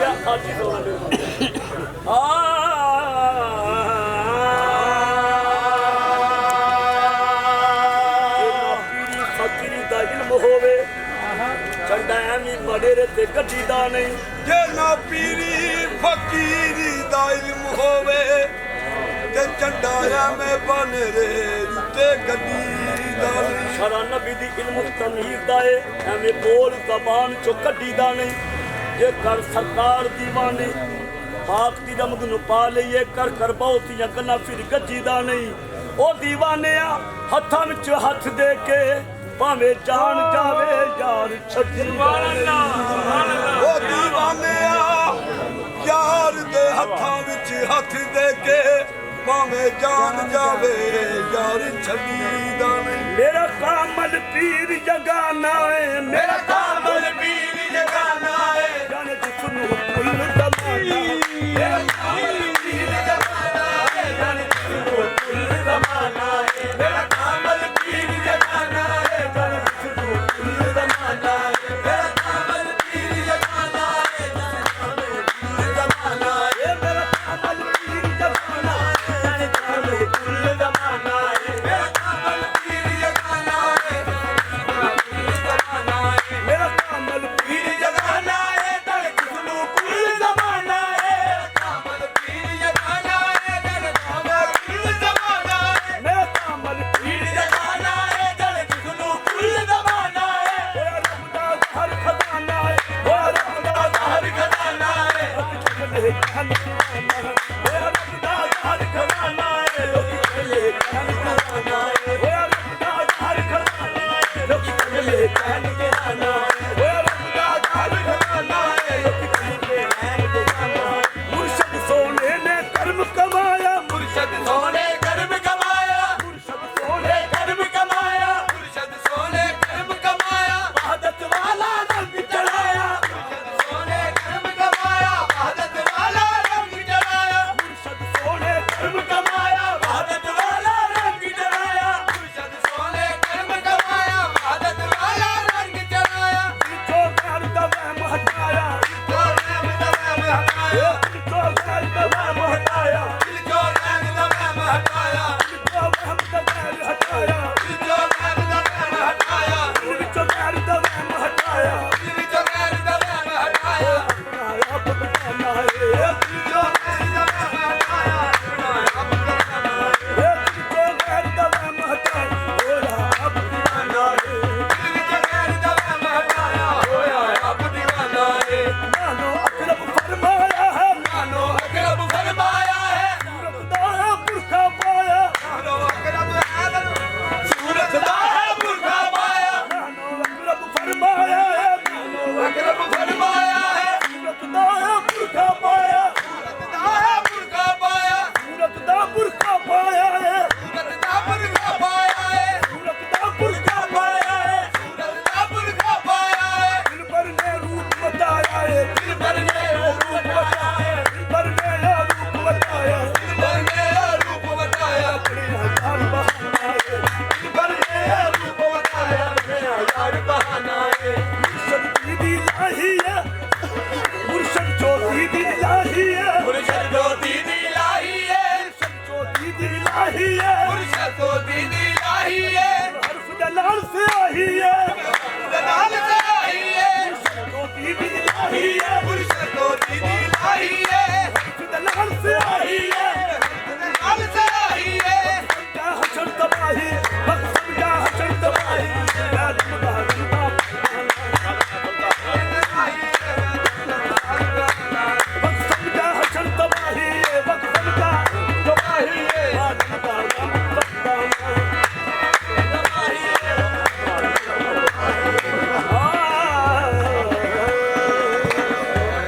क्या आज ही सोना होवे चंडा एमी बड़े ते कटी दा नहीं जे ना पीरी फकीरी दा इल्म होवे ते चंडा एमे बन रे ते गड्डी दा नहीं शरा नबी दी इल्म तमीर दा है एमे बोल जबान चो कटी दा नहीं जे कर सरकार दीवानी पाक दी रमग नु पा लईए कर कर बहुतियां गल्लां फिर गजी दा नहीं ओ दीवाने हत्थां विच हथ दे के भावे जान जावे यार छड्डी ओ दीवाने यार दे हत्थां विच हथ दे के भावे जान जावे यार छड्डी दा नहीं मेरा कामल पीर जगाना है मेरा कामल पीर जगाना है जाने जिसनु कुल जमाना मेरा कामल पीर जगाना है जाने जिसनु कुल जमाना है मेरा कामल पीर जगाना है ही है